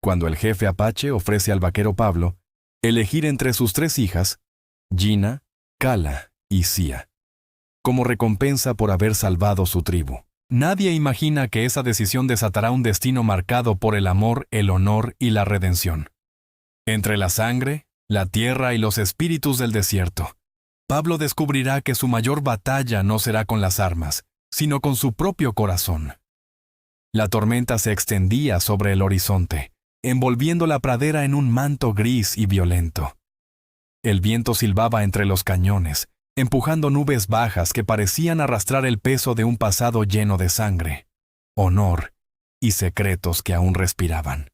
cuando el jefe apache ofrece al vaquero Pablo elegir entre sus 3 hijas, Gina, Cala y Sia, como recompensa por haber salvado su tribu. Nadie imagina que esa decisión desatará un destino marcado por el amor, el honor y la redención. Entre la sangre, la tierra y los espíritus del desierto, Pablo descubrirá que su mayor batalla no será con las armas, sino con su propio corazón. La tormenta se extendía sobre el horizonte, envolviendo la pradera en un manto gris y violento. El viento silbaba entre los cañones, empujando nubes bajas que parecían arrastrar el peso de un pasado lleno de sangre, honor y secretos que aún respiraban.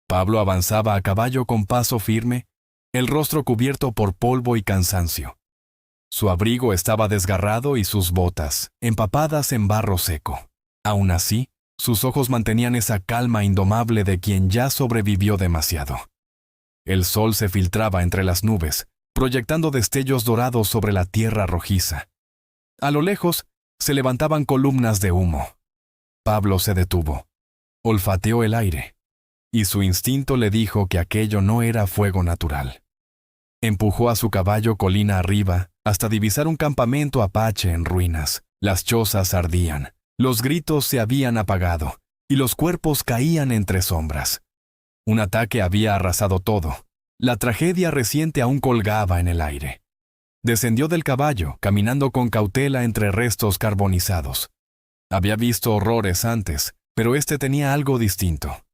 Pablo avanzaba a caballo con paso firme, el rostro cubierto por polvo y cansancio. Su abrigo estaba desgarrado y sus botas, empapadas en barro seco. Aún así, sus ojos mantenían esa calma indomable de quien ya sobrevivió demasiado. El sol se filtraba entre las nubes, proyectando destellos dorados sobre la tierra rojiza. A lo lejos, se levantaban columnas de humo. Pablo se detuvo, olfateó el aire, y su instinto le dijo que aquello no era fuego natural. Empujó a su caballo colina arriba hasta divisar un campamento apache en ruinas. Las chozas ardían, los gritos se habían apagado, y los cuerpos caían entre sombras. Un ataque había arrasado todo. La tragedia reciente aún colgaba en el aire. Descendió del caballo, caminando con cautela entre restos carbonizados. Había visto horrores antes, pero este tenía algo distinto.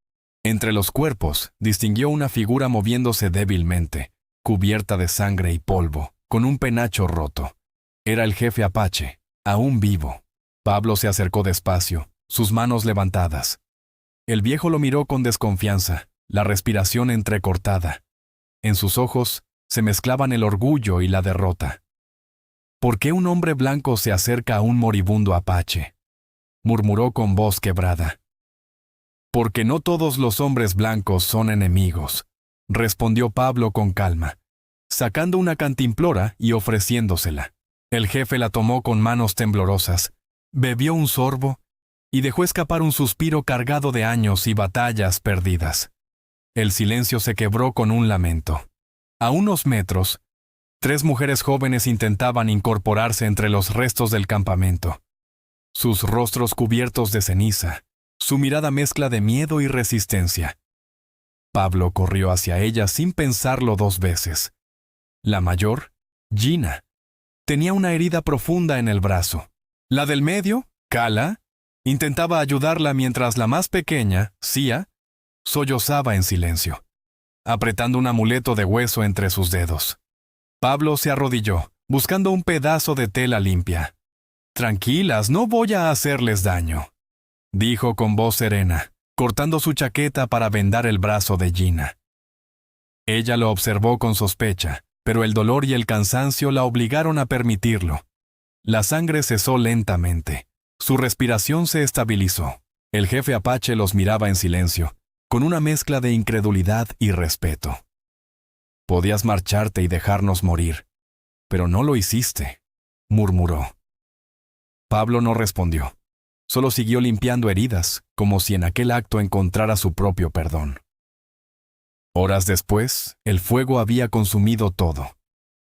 Entre los cuerpos, distinguió una figura moviéndose débilmente, cubierta de sangre y polvo, con un penacho roto. Era el jefe apache, aún vivo. Pablo se acercó despacio, sus manos levantadas. El viejo lo miró con desconfianza, la respiración entrecortada. En sus ojos se mezclaban el orgullo y la derrota. ¿Por qué un hombre blanco se acerca a un moribundo apache?, murmuró con voz quebrada. Porque no todos los hombres blancos son enemigos, respondió Pablo con calma, sacando una cantimplora y ofreciéndosela. El jefe la tomó con manos temblorosas, bebió un sorbo y dejó escapar un suspiro cargado de años y batallas perdidas. El silencio se quebró con un lamento. A unos metros, 3 mujeres jóvenes intentaban incorporarse entre los restos del campamento. Sus rostros cubiertos de ceniza, su mirada mezcla de miedo y resistencia. Pablo corrió hacia ellas sin pensarlo 2 veces. La mayor, Gina, tenía una herida profunda en el brazo. La del medio, Cala, intentaba ayudarla mientras la más pequeña, Sia, sollozaba en silencio, apretando un amuleto de hueso entre sus dedos. Pablo se arrodilló, buscando un pedazo de tela limpia. «Tranquilas, no voy a hacerles daño», dijo con voz serena, cortando su chaqueta para vendar el brazo de Gina. Ella lo observó con sospecha, pero el dolor y el cansancio la obligaron a permitirlo. La sangre cesó lentamente. Su respiración se estabilizó. El jefe apache los miraba en silencio, con una mezcla de incredulidad y respeto. «Podías marcharte y dejarnos morir, pero no lo hiciste», murmuró. Pablo no respondió. Solo siguió limpiando heridas, como si en aquel acto encontrara su propio perdón. Horas después, el fuego había consumido todo.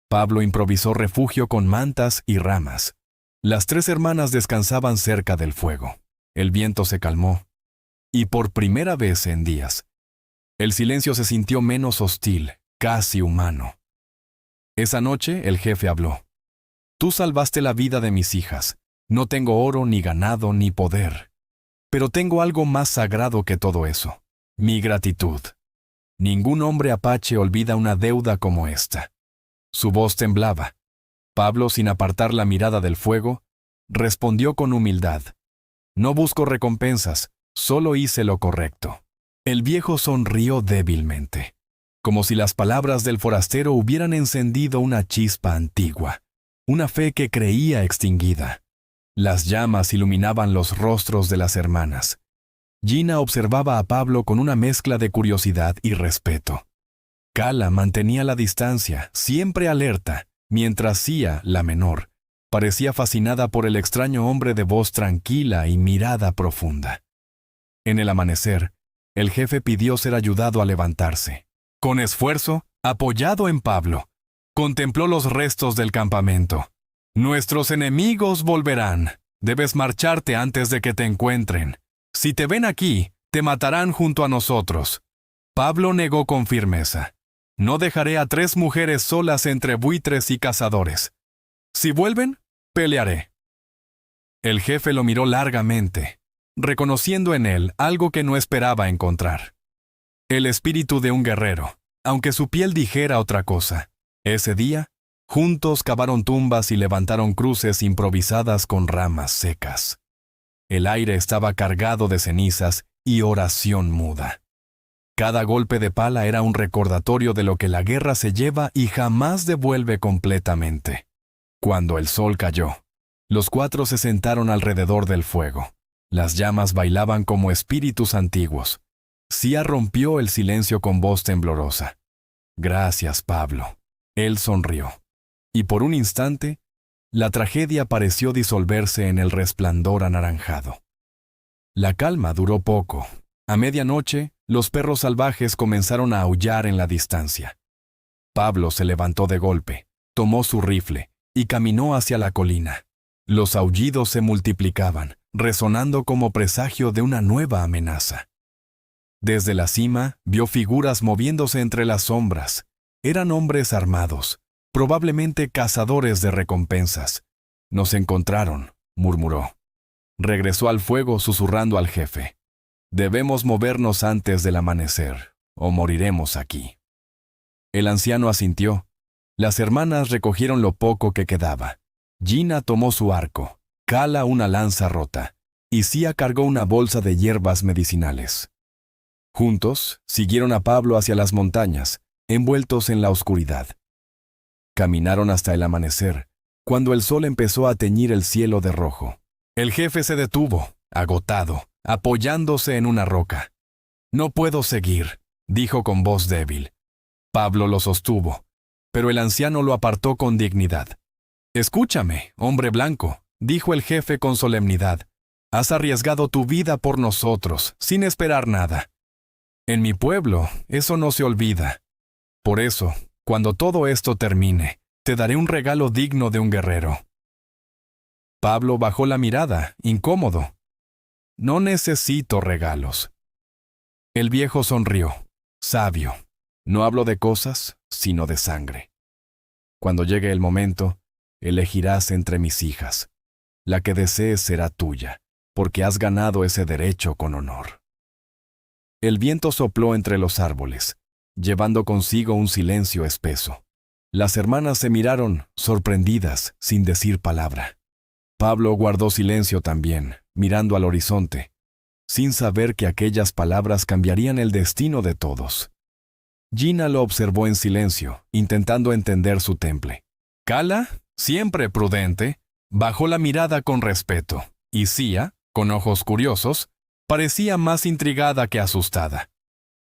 Pablo improvisó refugio con mantas y ramas. Las 3 hermanas descansaban cerca del fuego. El viento se calmó, y por primera vez en días, el silencio se sintió menos hostil, casi humano. Esa noche el jefe habló. «Tú salvaste la vida de mis hijas. No tengo oro, ni ganado, ni poder. Pero tengo algo más sagrado que todo eso: mi gratitud. Ningún hombre apache olvida una deuda como esta». Su voz temblaba. Pablo, sin apartar la mirada del fuego, respondió con humildad: «No busco recompensas, solo hice lo correcto». El viejo sonrió débilmente, como si las palabras del forastero hubieran encendido una chispa antigua, una fe que creía extinguida. Las llamas iluminaban los rostros de las hermanas. Gina observaba a Pablo con una mezcla de curiosidad y respeto. Cala mantenía la distancia, siempre alerta, mientras Sia, la menor, parecía fascinada por el extraño hombre de voz tranquila y mirada profunda. En el amanecer, El jefe pidió ser ayudado a levantarse. Con esfuerzo, apoyado en Pablo, contempló los restos del campamento. Nuestros enemigos volverán. Debes marcharte antes de que te encuentren. Si te ven aquí, te matarán junto a nosotros. Pablo negó con firmeza. No dejaré a 3 mujeres solas entre buitres y cazadores. Si vuelven, pelearé. El jefe lo miró largamente, reconociendo en él algo que no esperaba encontrar. El espíritu de un guerrero, aunque su piel dijera otra cosa. Ese día, juntos cavaron tumbas y levantaron cruces improvisadas con ramas secas. El aire estaba cargado de cenizas y oración muda. Cada golpe de pala era un recordatorio de lo que la guerra se lleva y jamás devuelve completamente. Cuando el sol cayó, los 4 se sentaron alrededor del fuego. Las llamas bailaban como espíritus antiguos. Sia rompió el silencio con voz temblorosa. Gracias, Pablo. Él sonrió. Y por un instante, la tragedia pareció disolverse en el resplandor anaranjado. La calma duró poco. A medianoche, los perros salvajes comenzaron a aullar en la distancia. Pablo se levantó de golpe, tomó su rifle y caminó hacia la colina. Los aullidos se multiplicaban, resonando como presagio de una nueva amenaza. Desde la cima, vio figuras moviéndose entre las sombras. Eran hombres armados, probablemente cazadores de recompensas. Nos encontraron, murmuró. Regresó al fuego susurrando al jefe. Debemos movernos antes del amanecer, o moriremos aquí. El anciano asintió. Las hermanas recogieron lo poco que quedaba. Gina tomó su arco, Cala una lanza rota, y Sia cargó una bolsa de hierbas medicinales. Juntos, siguieron a Pablo hacia las montañas, envueltos en la oscuridad. Caminaron hasta el amanecer, cuando el sol empezó a teñir el cielo de rojo. El jefe se detuvo, agotado, apoyándose en una roca. No puedo seguir, dijo con voz débil. Pablo lo sostuvo, pero el anciano lo apartó con dignidad. Escúchame, hombre blanco, dijo el jefe con solemnidad. Has arriesgado tu vida por nosotros, sin esperar nada. En mi pueblo, eso no se olvida. Por eso, cuando todo esto termine, te daré un regalo digno de un guerrero. Pablo bajó la mirada, incómodo. No necesito regalos. El viejo sonrió, sabio. No hablo de cosas, sino de sangre. Cuando llegue el momento, elegirás entre mis hijas. La que desees será tuya, porque has ganado ese derecho con honor. El viento sopló entre los árboles, llevando consigo un silencio espeso. Las hermanas se miraron, sorprendidas, sin decir palabra. Pablo guardó silencio también, mirando al horizonte, sin saber que aquellas palabras cambiarían el destino de todos. Gina lo observó en silencio, intentando entender su temple. Cala, siempre prudente, bajó la mirada con respeto, y Sia, con ojos curiosos, parecía más intrigada que asustada.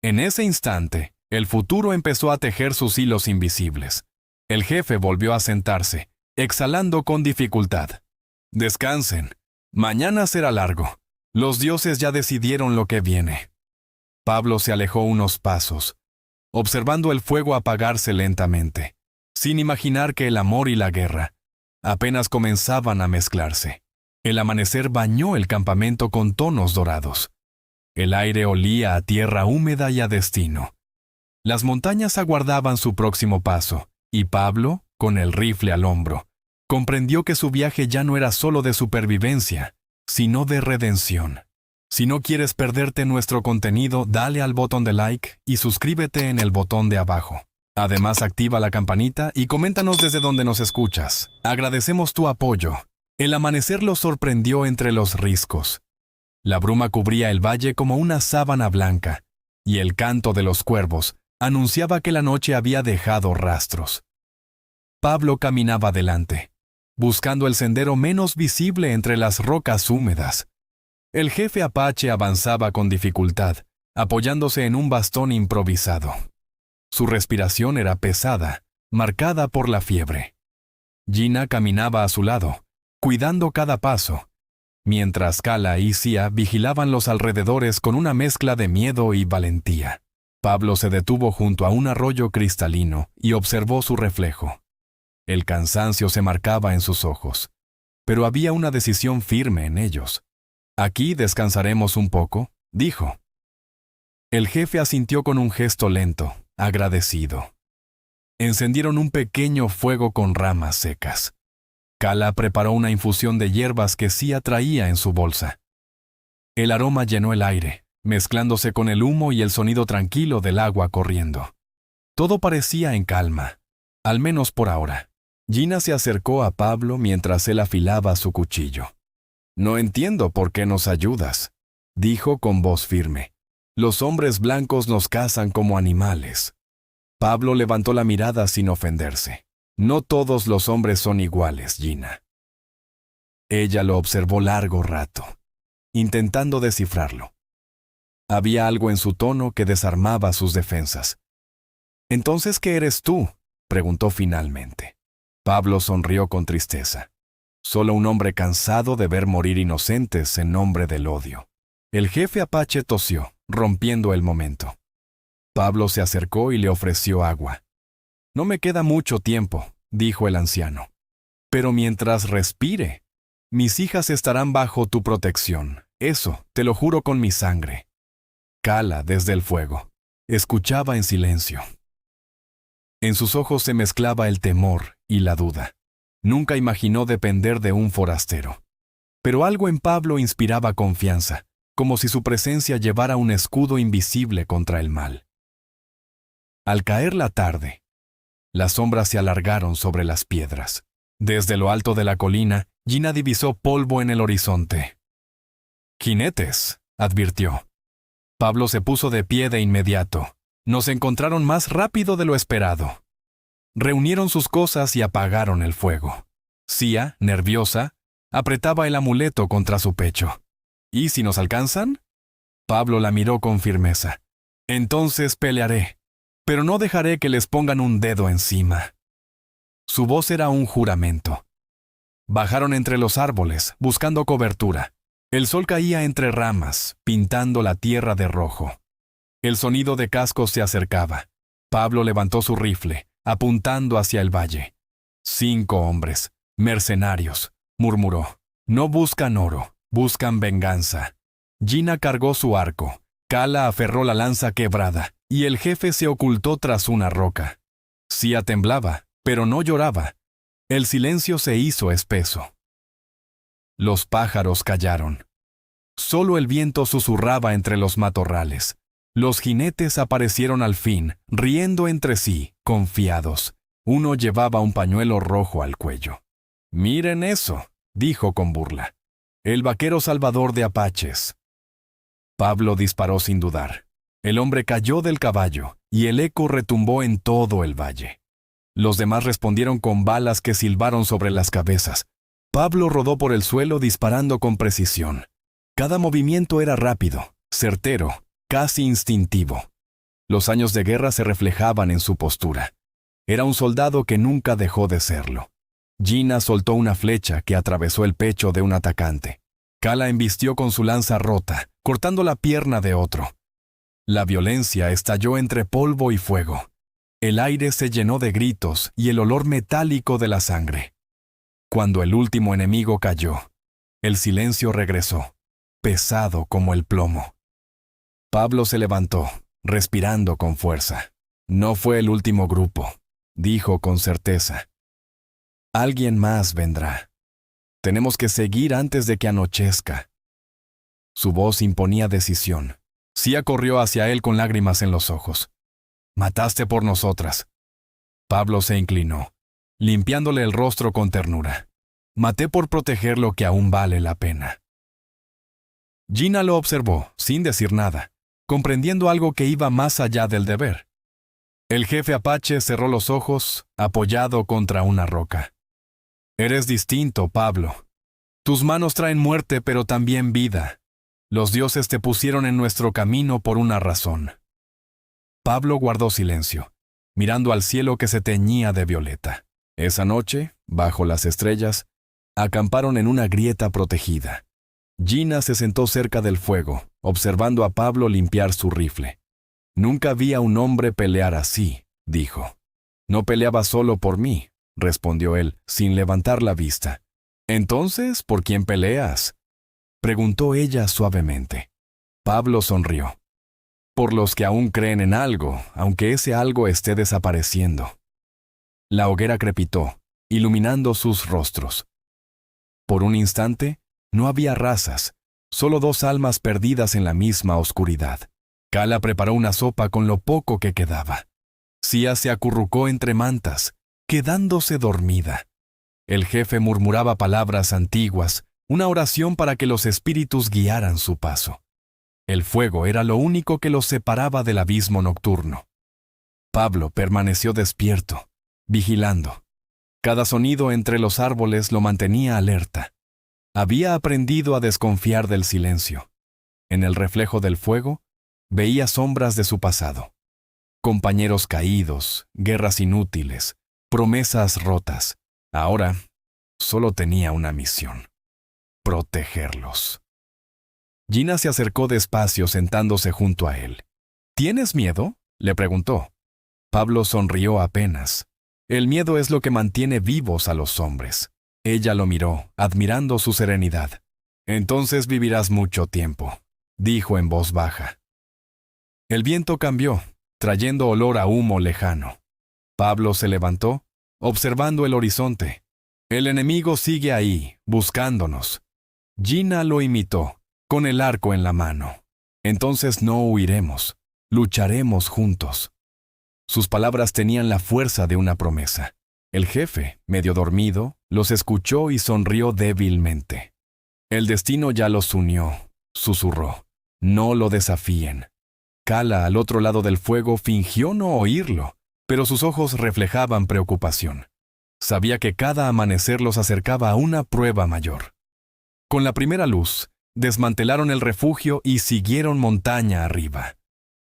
En ese instante, el futuro empezó a tejer sus hilos invisibles. El jefe volvió a sentarse, exhalando con dificultad. Descansen. Mañana será largo. Los dioses ya decidieron lo que viene. Pablo se alejó unos pasos, observando el fuego apagarse lentamente, sin imaginar que el amor y la guerra apenas comenzaban a mezclarse. El amanecer bañó el campamento con tonos dorados. El aire olía a tierra húmeda y a destino. Las montañas aguardaban su próximo paso, y Pablo, con el rifle al hombro, comprendió que su viaje ya no era solo de supervivencia, sino de redención. Si no quieres perderte nuestro contenido, dale al botón de like y suscríbete en el botón de abajo. Además, activa la campanita y coméntanos desde donde nos escuchas. Agradecemos tu apoyo. El amanecer los sorprendió entre los riscos. La bruma cubría el valle como una sábana blanca, y el canto de los cuervos anunciaba que la noche había dejado rastros. Pablo caminaba adelante, buscando el sendero menos visible entre las rocas húmedas. El jefe apache avanzaba con dificultad, apoyándose en un bastón improvisado. Su respiración era pesada, marcada por la fiebre. Gina caminaba a su lado, cuidando cada paso, mientras Cala y Cia vigilaban los alrededores con una mezcla de miedo y valentía. Pablo se detuvo junto a un arroyo cristalino y observó su reflejo. El cansancio se marcaba en sus ojos, pero había una decisión firme en ellos. «Aquí descansaremos un poco», dijo. El jefe asintió con un gesto lento, agradecido. Encendieron un pequeño fuego con ramas secas. Cala preparó una infusión de hierbas que Cia traía en su bolsa. El aroma llenó el aire, mezclándose con el humo y el sonido tranquilo del agua corriendo. Todo parecía en calma, al menos por ahora. Gina se acercó a Pablo mientras él afilaba su cuchillo. «No entiendo por qué nos ayudas», dijo con voz firme. «Los hombres blancos nos cazan como animales». Pablo levantó la mirada sin ofenderse. «No todos los hombres son iguales, Gina». Ella lo observó largo rato, intentando descifrarlo. Había algo en su tono que desarmaba sus defensas. «¿Entonces qué eres tú?», preguntó finalmente. Pablo sonrió con tristeza. «Solo un hombre cansado de ver morir inocentes en nombre del odio». El jefe apache tosió, rompiendo el momento. Pablo se acercó y le ofreció agua. «No me queda mucho tiempo», dijo el anciano. «Pero mientras respire, mis hijas estarán bajo tu protección. Eso, te lo juro con mi sangre». Cala, desde el fuego, escuchaba en silencio. En sus ojos se mezclaba el temor y la duda. Nunca imaginó depender de un forastero. Pero algo en Pablo inspiraba confianza, como si su presencia llevara un escudo invisible contra el mal. Al caer la tarde, las sombras se alargaron sobre las piedras. Desde lo alto de la colina, Gina divisó polvo en el horizonte. «Jinetes», advirtió. Pablo se puso de pie de inmediato. Nos encontraron más rápido de lo esperado. Reunieron sus cosas y apagaron el fuego. Cia, nerviosa, apretaba el amuleto contra su pecho. «¿Y si nos alcanzan?» Pablo la miró con firmeza. «Entonces pelearé, pero no dejaré que les pongan un dedo encima». Su voz era un juramento. Bajaron entre los árboles, buscando cobertura. El sol caía entre ramas, pintando la tierra de rojo. El sonido de cascos se acercaba. Pablo levantó su rifle, apuntando hacia el valle. «5 hombres, mercenarios», murmuró. «No buscan oro, buscan venganza». Gina cargó su arco. Cala aferró la lanza quebrada, y el jefe se ocultó tras una roca. Cia temblaba, pero no lloraba. El silencio se hizo espeso. Los pájaros callaron. Solo el viento susurraba entre los matorrales. Los jinetes aparecieron al fin, riendo entre sí, confiados. Uno llevaba un pañuelo rojo al cuello. «Miren eso», dijo con burla. «El vaquero salvador de apaches». Pablo disparó sin dudar. El hombre cayó del caballo, y el eco retumbó en todo el valle. Los demás respondieron con balas que silbaron sobre las cabezas. Pablo rodó por el suelo disparando con precisión. Cada movimiento era rápido, certero, casi instintivo. Los años de guerra se reflejaban en su postura. Era un soldado que nunca dejó de serlo. Gina soltó una flecha que atravesó el pecho de un atacante. Cala embistió con su lanza rota, cortando la pierna de otro. La violencia estalló entre polvo y fuego. El aire se llenó de gritos y el olor metálico de la sangre. Cuando el último enemigo cayó, el silencio regresó, pesado como el plomo. Pablo se levantó, respirando con fuerza. «No fue el último grupo», dijo con certeza. «Alguien más vendrá. Tenemos que seguir antes de que anochezca». Su voz imponía decisión. Cia corrió hacia él con lágrimas en los ojos. «Mataste por nosotras». Pablo se inclinó, limpiándole el rostro con ternura. «Maté por proteger lo que aún vale la pena». Gina lo observó, sin decir nada, comprendiendo algo que iba más allá del deber. El jefe apache cerró los ojos, apoyado contra una roca. «Eres distinto, Pablo. Tus manos traen muerte, pero también vida. Los dioses te pusieron en nuestro camino por una razón». Pablo guardó silencio, mirando al cielo que se teñía de violeta. Esa noche, bajo las estrellas, acamparon en una grieta protegida. Gina se sentó cerca del fuego, observando a Pablo limpiar su rifle. «Nunca vi a un hombre pelear así», dijo. «No peleaba solo por mí», respondió él, sin levantar la vista. «Entonces, ¿por quién peleas?», preguntó ella suavemente. Pablo sonrió. «Por los que aún creen en algo, aunque ese algo esté desapareciendo». La hoguera crepitó, iluminando sus rostros. Por un instante, no había razas, solo dos almas perdidas en la misma oscuridad. Cala preparó una sopa con lo poco que quedaba. Sia se acurrucó entre mantas, quedándose dormida. El jefe murmuraba palabras antiguas, una oración para que los espíritus guiaran su paso. El fuego era lo único que los separaba del abismo nocturno. Pablo permaneció despierto, vigilando. Cada sonido entre los árboles lo mantenía alerta. Había aprendido a desconfiar del silencio. En el reflejo del fuego, veía sombras de su pasado. Compañeros caídos, guerras inútiles, promesas rotas. Ahora, solo tenía una misión: protegerlos. Gina se acercó despacio sentándose junto a él. ¿Tienes miedo?, le preguntó. Pablo sonrió apenas. El miedo es lo que mantiene vivos a los hombres. Ella lo miró, admirando su serenidad. Entonces vivirás mucho tiempo, dijo en voz baja. El viento cambió, trayendo olor a humo lejano. Pablo se levantó, observando el horizonte. El enemigo sigue ahí, buscándonos. Gina lo imitó, con el arco en la mano. Entonces no huiremos, lucharemos juntos. Sus palabras tenían la fuerza de una promesa. El jefe, medio dormido, los escuchó y sonrió débilmente. El destino ya los unió, susurró. No lo desafíen. Cala, al otro lado del fuego, fingió no oírlo, pero sus ojos reflejaban preocupación. Sabía que cada amanecer los acercaba a una prueba mayor. Con la primera luz, desmantelaron el refugio y siguieron montaña arriba.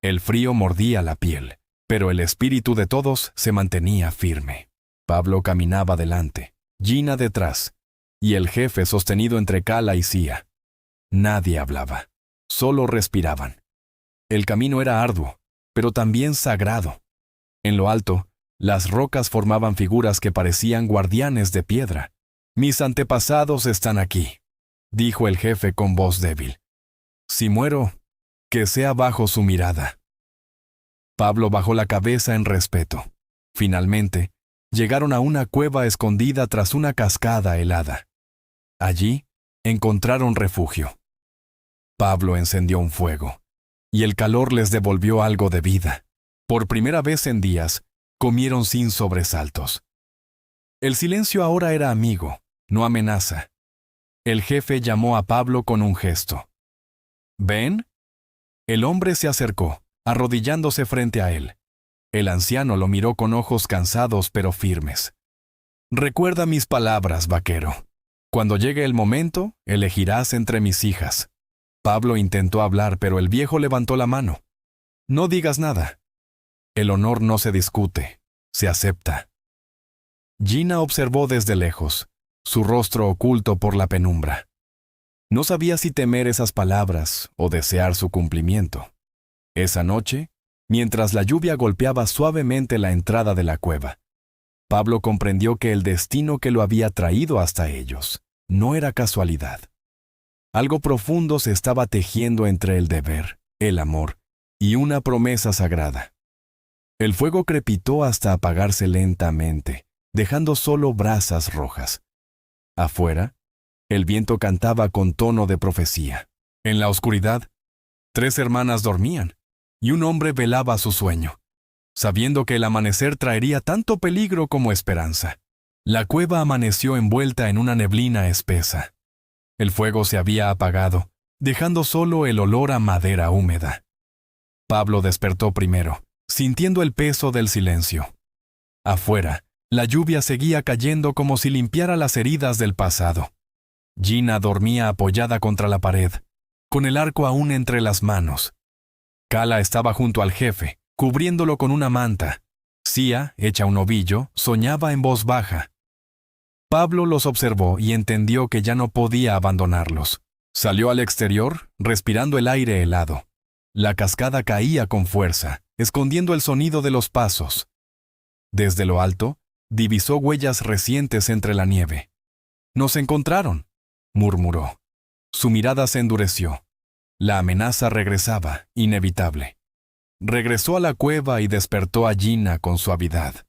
El frío mordía la piel, pero el espíritu de todos se mantenía firme. Pablo caminaba delante, Gina detrás, y el jefe sostenido entre Cala y Sia. Nadie hablaba, solo respiraban. El camino era arduo, pero también sagrado. En lo alto, las rocas formaban figuras que parecían guardianes de piedra. «Mis antepasados están aquí», dijo el jefe con voz débil. «Si muero, que sea bajo su mirada». Pablo bajó la cabeza en respeto. Finalmente, llegaron a una cueva escondida tras una cascada helada. Allí, encontraron refugio. Pablo encendió un fuego, y el calor les devolvió algo de vida. Por primera vez en días, comieron sin sobresaltos. El silencio ahora era amigo, no amenaza. El jefe llamó a Pablo con un gesto. «¿Ven?». El hombre se acercó, arrodillándose frente a él. El anciano lo miró con ojos cansados pero firmes. «Recuerda mis palabras, vaquero. Cuando llegue el momento, elegirás entre mis hijas». Pablo intentó hablar, pero el viejo levantó la mano. «No digas nada. El honor no se discute, se acepta». Gina observó desde lejos, su rostro oculto por la penumbra. No sabía si temer esas palabras o desear su cumplimiento. Esa noche, mientras la lluvia golpeaba suavemente la entrada de la cueva, Pablo comprendió que el destino que lo había traído hasta ellos no era casualidad. Algo profundo se estaba tejiendo entre el deber, el amor y una promesa sagrada. El fuego crepitó hasta apagarse lentamente, dejando solo brasas rojas. Afuera, el viento cantaba con tono de profecía. En la oscuridad, 3 hermanas dormían, y un hombre velaba su sueño, sabiendo que el amanecer traería tanto peligro como esperanza. La cueva amaneció envuelta en una neblina espesa. El fuego se había apagado, dejando solo el olor a madera húmeda. Pablo despertó primero, sintiendo el peso del silencio. Afuera, la lluvia seguía cayendo como si limpiara las heridas del pasado. Gina dormía apoyada contra la pared, con el arco aún entre las manos. Cala estaba junto al jefe, cubriéndolo con una manta. Sia, hecha un ovillo, soñaba en voz baja. Pablo los observó y entendió que ya no podía abandonarlos. Salió al exterior, respirando el aire helado. La cascada caía con fuerza, escondiendo el sonido de los pasos. Desde lo alto, divisó huellas recientes entre la nieve. «Nos encontraron», murmuró. Su mirada se endureció. La amenaza regresaba, inevitable. Regresó a la cueva y despertó a Gina con suavidad.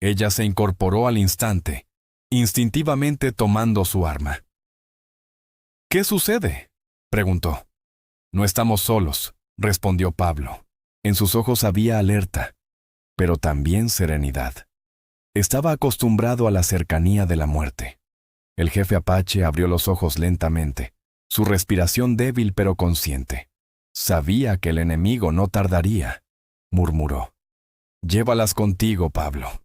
Ella se incorporó al instante, instintivamente tomando su arma. «¿Qué sucede?», preguntó. «No estamos solos», respondió Pablo. En sus ojos había alerta, pero también serenidad. Estaba acostumbrado a la cercanía de la muerte. El jefe apache abrió los ojos lentamente, su respiración débil pero consciente. Sabía que el enemigo no tardaría, murmuró. «Llévalas contigo, Pablo.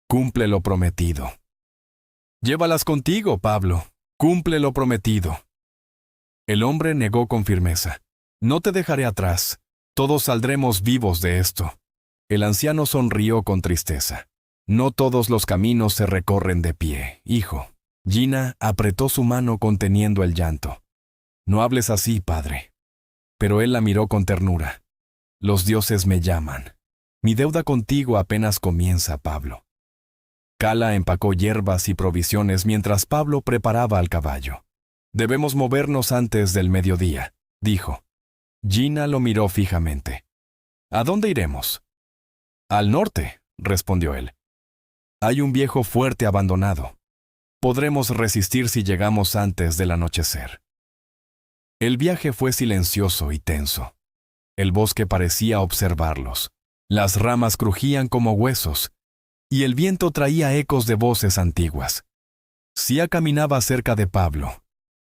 Cumple lo prometido». «Llévalas contigo, Pablo. Cumple lo prometido». El hombre negó con firmeza. «No te dejaré atrás. Todos saldremos vivos de esto». El anciano sonrió con tristeza. «No todos los caminos se recorren de pie, hijo». Gina apretó su mano conteniendo el llanto. «No hables así, padre». Pero él la miró con ternura. «Los dioses me llaman. Mi deuda contigo apenas comienza, Pablo». Cala empacó hierbas y provisiones mientras Pablo preparaba al caballo. «Debemos movernos antes del mediodía», dijo. Gina lo miró fijamente. «¿A dónde iremos?» «Al norte», respondió él. «Hay un viejo fuerte abandonado. Podremos resistir si llegamos antes del anochecer». El viaje fue silencioso y tenso. El bosque parecía observarlos. Las ramas crujían como huesos, y el viento traía ecos de voces antiguas. Sia caminaba cerca de Pablo,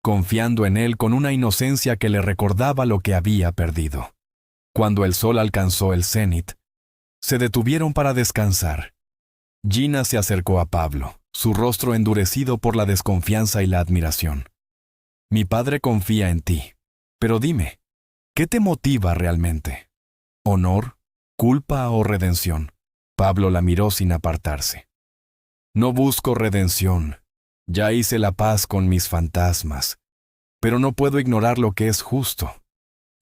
confiando en él con una inocencia que le recordaba lo que había perdido. Cuando el sol alcanzó el cenit, se detuvieron para descansar. Gina se acercó a Pablo, su rostro endurecido por la desconfianza y la admiración. «Mi padre confía en ti, pero dime, ¿qué te motiva realmente? ¿Honor, culpa o redención?» Pablo la miró sin apartarse. «No busco redención. Ya hice la paz con mis fantasmas. Pero no puedo ignorar lo que es justo.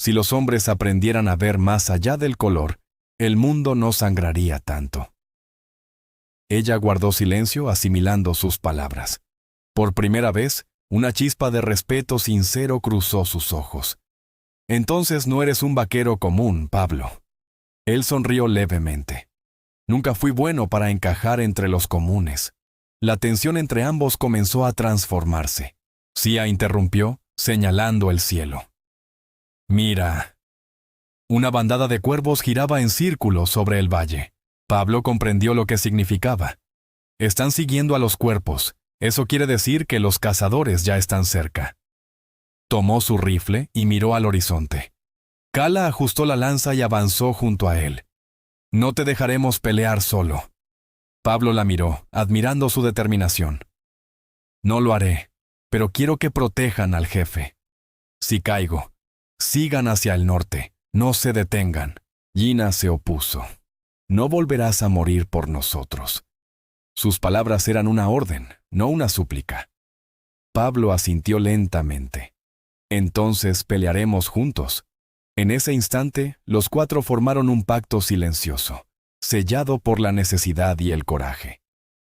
Si los hombres aprendieran a ver más allá del color, el mundo no sangraría tanto». Ella guardó silencio asimilando sus palabras. Por primera vez, una chispa de respeto sincero cruzó sus ojos. «Entonces no eres un vaquero común, Pablo». Él sonrió levemente. «Nunca fui bueno para encajar entre los comunes». La tensión entre ambos comenzó a transformarse. Sia interrumpió, señalando el cielo. «Mira». Una bandada de cuervos giraba en círculo sobre el valle. Pablo comprendió lo que significaba. «Están siguiendo a los cuerpos. Eso quiere decir que los cazadores ya están cerca». Tomó su rifle y miró al horizonte. Cala ajustó la lanza y avanzó junto a él. «No te dejaremos pelear solo». Pablo la miró, admirando su determinación. «No lo haré, pero quiero que protejan al jefe. Si caigo, sigan hacia el norte, no se detengan». Gina se opuso. «No volverás a morir por nosotros». Sus palabras eran una orden, no una súplica. Pablo asintió lentamente. «Entonces pelearemos juntos». En ese instante, los cuatro formaron un pacto silencioso, sellado por la necesidad y el coraje.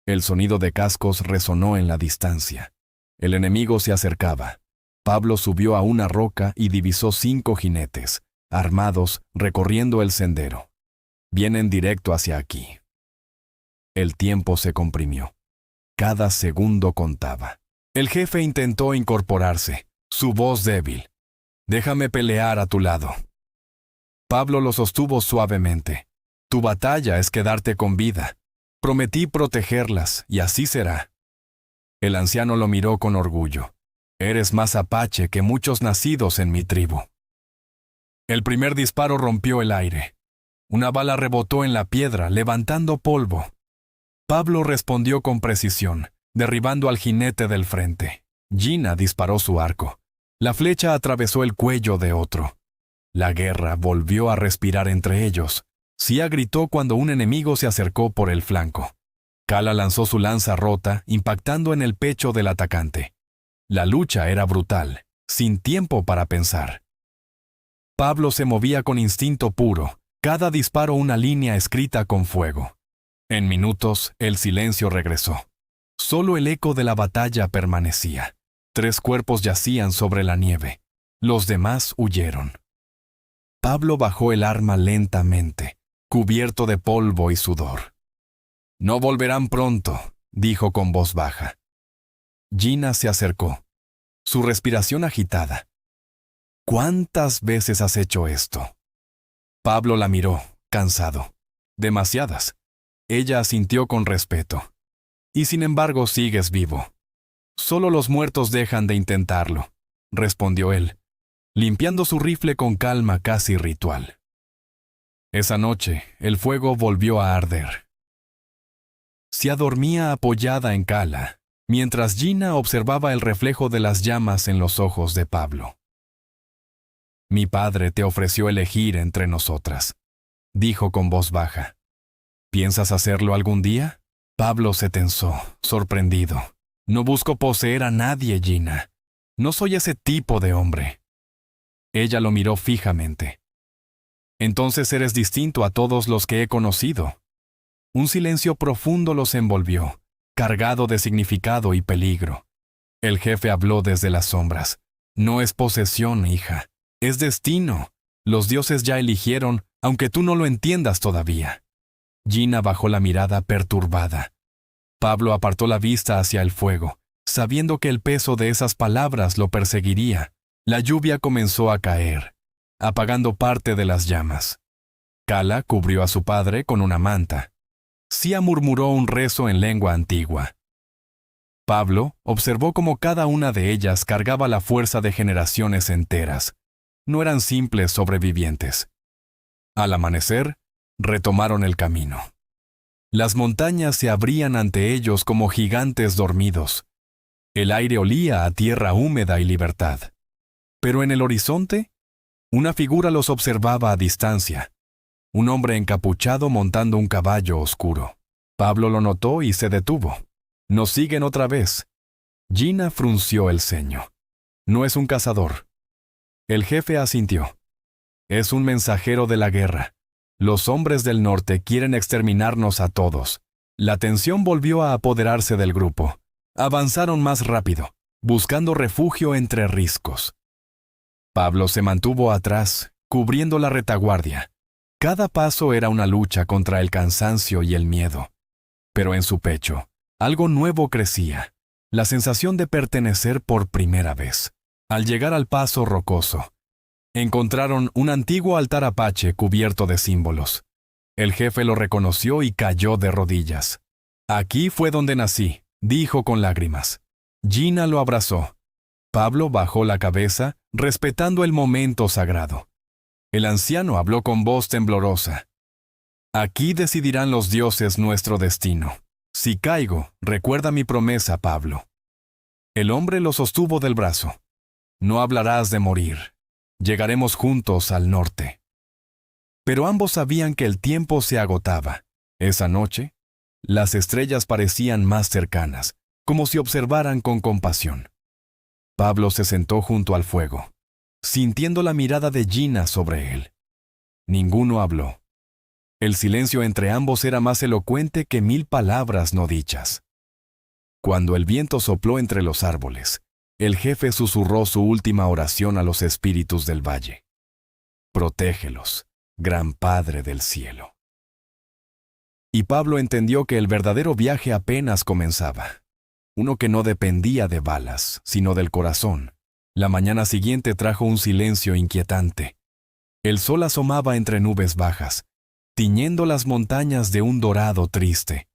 El sonido de cascos resonó en la distancia. El enemigo se acercaba. Pablo subió a una roca y divisó 5 jinetes, armados, recorriendo el sendero. «Vienen directo hacia aquí». El tiempo se comprimió. Cada segundo contaba. El jefe intentó incorporarse, su voz débil. «Déjame pelear a tu lado». Pablo lo sostuvo suavemente. «Tu batalla es quedarte con vida. Prometí protegerlas, y así será». El anciano lo miró con orgullo. «Eres más apache que muchos nacidos en mi tribu». El primer disparo rompió el aire. Una bala rebotó en la piedra, levantando polvo. Pablo respondió con precisión, derribando al jinete del frente. Gina disparó su arco. La flecha atravesó el cuello de otro. La guerra volvió a respirar entre ellos. Sia gritó cuando un enemigo se acercó por el flanco. Cala lanzó su lanza rota, impactando en el pecho del atacante. La lucha era brutal, sin tiempo para pensar. Pablo se movía con instinto puro, cada disparo una línea escrita con fuego. En minutos, el silencio regresó. Solo el eco de la batalla permanecía. 3 cuerpos yacían sobre la nieve. Los demás huyeron. Pablo bajó el arma lentamente, cubierto de polvo y sudor. «No volverán pronto», dijo con voz baja. Gina se acercó, su respiración agitada. «¿Cuántas veces has hecho esto?» Pablo la miró, cansado. «Demasiadas». Ella asintió con respeto. «Y sin embargo sigues vivo». «Solo los muertos dejan de intentarlo», respondió él, limpiando su rifle con calma casi ritual. Esa noche, el fuego volvió a arder. Sia dormía apoyada en Cala, mientras Gina observaba el reflejo de las llamas en los ojos de Pablo. «Mi padre te ofreció elegir entre nosotras», dijo con voz baja. «¿Piensas hacerlo algún día?» Pablo se tensó, sorprendido. «No busco poseer a nadie, Gina. No soy ese tipo de hombre». Ella lo miró fijamente. «Entonces eres distinto a todos los que he conocido». Un silencio profundo los envolvió, cargado de significado y peligro. El jefe habló desde las sombras. «No es posesión, hija. Es destino. Los dioses ya eligieron, aunque tú no lo entiendas todavía». Gina bajó la mirada perturbada. Pablo apartó la vista hacia el fuego, sabiendo que el peso de esas palabras lo perseguiría. La lluvia comenzó a caer, apagando parte de las llamas. Cala cubrió a su padre con una manta. Sia murmuró un rezo en lengua antigua. Pablo observó cómo cada una de ellas cargaba la fuerza de generaciones enteras. No eran simples sobrevivientes. Al amanecer, retomaron el camino. Las montañas se abrían ante ellos como gigantes dormidos. El aire olía a tierra húmeda y libertad. Pero en el horizonte, una figura los observaba a distancia. Un hombre encapuchado montando un caballo oscuro. Pablo lo notó y se detuvo. «Nos siguen otra vez». Gina frunció el ceño. «No es un cazador». El jefe asintió. «Es un mensajero de la guerra. Los hombres del norte quieren exterminarnos a todos». La tensión volvió a apoderarse del grupo. Avanzaron más rápido, buscando refugio entre riscos. Pablo se mantuvo atrás, cubriendo la retaguardia. Cada paso era una lucha contra el cansancio y el miedo. Pero en su pecho, algo nuevo crecía, la sensación de pertenecer por primera vez. Al llegar al paso rocoso, encontraron un antiguo altar apache cubierto de símbolos. El jefe lo reconoció y cayó de rodillas. «Aquí fue donde nací», dijo con lágrimas. Gina lo abrazó. Pablo bajó la cabeza, respetando el momento sagrado. El anciano habló con voz temblorosa. «Aquí decidirán los dioses nuestro destino. Si caigo, recuerda mi promesa, Pablo». El hombre lo sostuvo del brazo. «No hablarás de morir. Llegaremos juntos al norte». Pero ambos sabían que el tiempo se agotaba. Esa noche, las estrellas parecían más cercanas, como si observaran con compasión. Pablo se sentó junto al fuego, sintiendo la mirada de Gina sobre él. Ninguno habló. El silencio entre ambos era más elocuente que 1000 palabras no dichas. Cuando el viento sopló entre los árboles, el jefe susurró su última oración a los espíritus del valle. «Protégelos, Gran Padre del cielo». Y Pablo entendió que el verdadero viaje apenas comenzaba. Uno que no dependía de balas, sino del corazón. La mañana siguiente trajo un silencio inquietante. El sol asomaba entre nubes bajas, tiñendo las montañas de un dorado triste.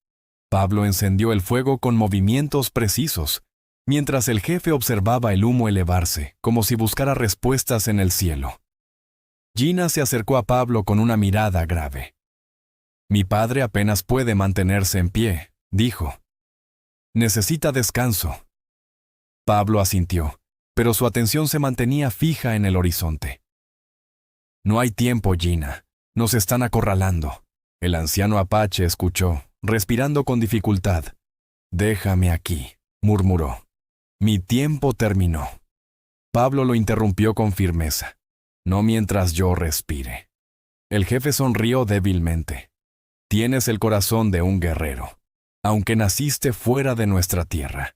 Pablo encendió el fuego con movimientos precisos, mientras el jefe observaba el humo elevarse, como si buscara respuestas en el cielo. Gina se acercó a Pablo con una mirada grave. «Mi padre apenas puede mantenerse en pie», dijo. «Necesita descanso». Pablo asintió, pero su atención se mantenía fija en el horizonte. «No hay tiempo, Gina. Nos están acorralando». El anciano apache escuchó, respirando con dificultad. «Déjame aquí», murmuró. «Mi tiempo terminó». Pablo lo interrumpió con firmeza. No mientras yo respire. El jefe sonrió débilmente. Tienes el corazón de un guerrero, aunque naciste fuera de nuestra tierra.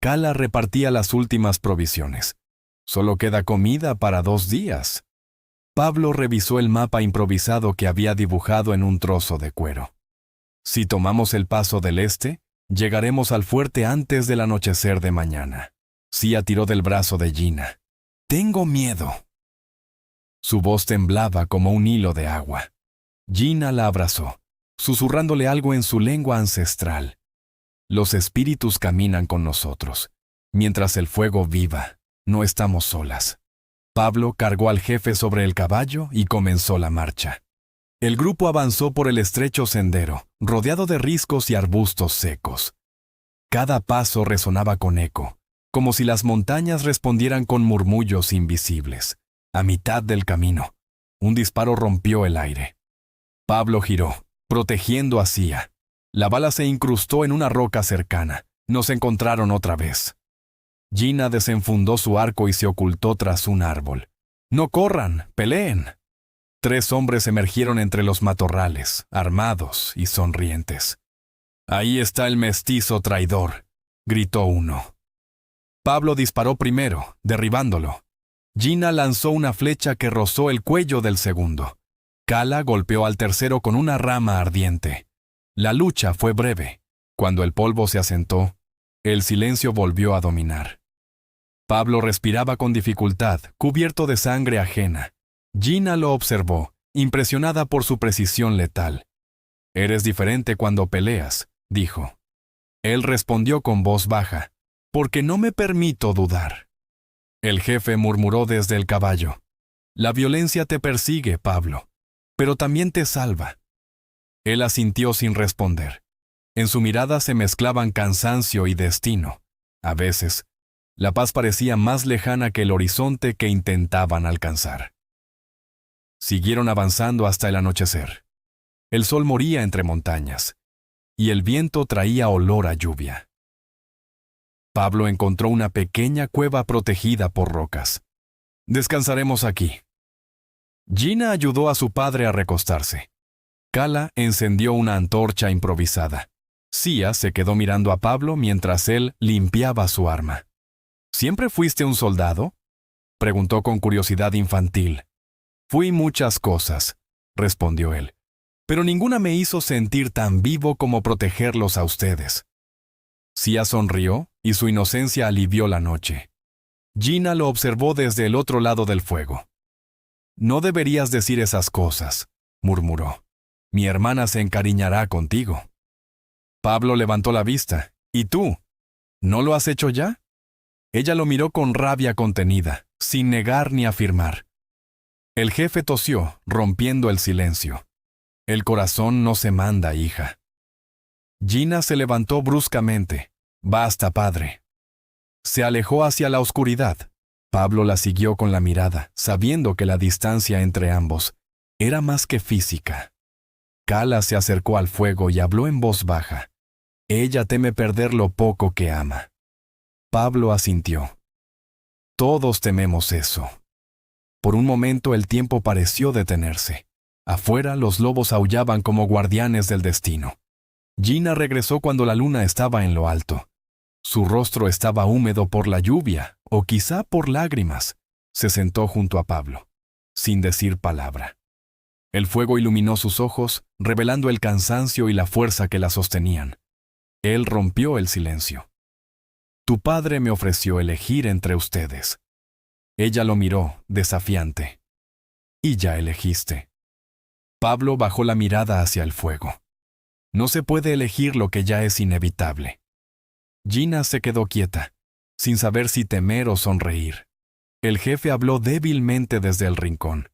Cala repartía las últimas provisiones. Solo queda comida para 2 días. Pablo revisó el mapa improvisado que había dibujado en un trozo de cuero. Si tomamos el paso del este, llegaremos al fuerte antes del anochecer de mañana. Sia tiró del brazo de Gina. Tengo miedo. Su voz temblaba como un hilo de agua. Gina la abrazó, susurrándole algo en su lengua ancestral. Los espíritus caminan con nosotros. Mientras el fuego viva, no estamos solas. Pablo cargó al jefe sobre el caballo y comenzó la marcha. El grupo avanzó por el estrecho sendero, rodeado de riscos y arbustos secos. Cada paso resonaba con eco, como si las montañas respondieran con murmullos invisibles. A mitad del camino, un disparo rompió el aire. Pablo giró, protegiendo a Sia. La bala se incrustó en una roca cercana. Nos encontraron otra vez. Gina desenfundó su arco y se ocultó tras un árbol. ¡No corran! ¡Peleen! 3 hombres emergieron entre los matorrales, armados y sonrientes. «Ahí está el mestizo traidor», gritó uno. Pablo disparó primero, derribándolo. Gina lanzó una flecha que rozó el cuello del segundo. Cala golpeó al tercero con una rama ardiente. La lucha fue breve. Cuando el polvo se asentó, el silencio volvió a dominar. Pablo respiraba con dificultad, cubierto de sangre ajena. Gina lo observó, impresionada por su precisión letal. «Eres diferente cuando peleas», dijo. Él respondió con voz baja, «porque no me permito dudar». El jefe murmuró desde el caballo. «La violencia te persigue, Pablo, pero también te salva». Él asintió sin responder. En su mirada se mezclaban cansancio y destino. A veces, la paz parecía más lejana que el horizonte que intentaban alcanzar. Siguieron avanzando hasta el anochecer. El sol moría entre montañas, y el viento traía olor a lluvia. Pablo encontró una pequeña cueva protegida por rocas. «Descansaremos aquí». Gina ayudó a su padre a recostarse. Cala encendió una antorcha improvisada. Sia se quedó mirando a Pablo mientras él limpiaba su arma. «¿Siempre fuiste un soldado?», preguntó con curiosidad infantil. «Fui muchas cosas», respondió él, «pero ninguna me hizo sentir tan vivo como protegerlos a ustedes». Sia sonrió y su inocencia alivió la noche. Gina lo observó desde el otro lado del fuego. «No deberías decir esas cosas», murmuró. «Mi hermana se encariñará contigo». Pablo levantó la vista. «¿Y tú? ¿No lo has hecho ya?». Ella lo miró con rabia contenida, sin negar ni afirmar. El jefe tosió, rompiendo el silencio. «El corazón no se manda, hija». Gina se levantó bruscamente. «Basta, padre». Se alejó hacia la oscuridad. Pablo la siguió con la mirada, sabiendo que la distancia entre ambos era más que física. Cala se acercó al fuego y habló en voz baja. «Ella teme perder lo poco que ama». Pablo asintió. «Todos tememos eso». Por un momento el tiempo pareció detenerse. Afuera los lobos aullaban como guardianes del destino. Gina regresó cuando la luna estaba en lo alto. Su rostro estaba húmedo por la lluvia, o quizá por lágrimas. Se sentó junto a Pablo, sin decir palabra. El fuego iluminó sus ojos, revelando el cansancio y la fuerza que la sostenían. Él rompió el silencio. «Tu padre me ofreció elegir entre ustedes». Ella lo miró, desafiante. «Y ya elegiste». Pablo bajó la mirada hacia el fuego. No se puede elegir lo que ya es inevitable. Gina se quedó quieta, sin saber si temer o sonreír. El jefe habló débilmente desde el rincón.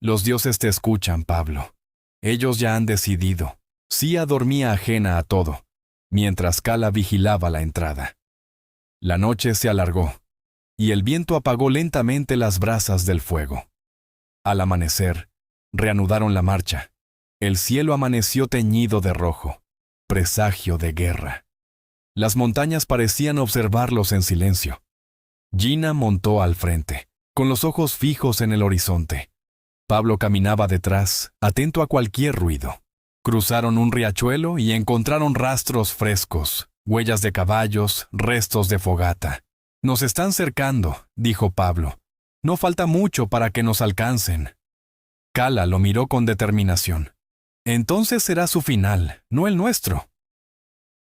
«Los dioses te escuchan, Pablo. Ellos ya han decidido». Sia dormía ajena a todo, mientras Cala vigilaba la entrada. La noche se alargó, y el viento apagó lentamente las brasas del fuego. Al amanecer, reanudaron la marcha. El cielo amaneció teñido de rojo, presagio de guerra. Las montañas parecían observarlos en silencio. Gina montó al frente, con los ojos fijos en el horizonte. Pablo caminaba detrás, atento a cualquier ruido. Cruzaron un riachuelo y encontraron rastros frescos, huellas de caballos, restos de fogata. «Nos están cercando», dijo Pablo. «No falta mucho para que nos alcancen». Cala lo miró con determinación. «Entonces será su final, no el nuestro».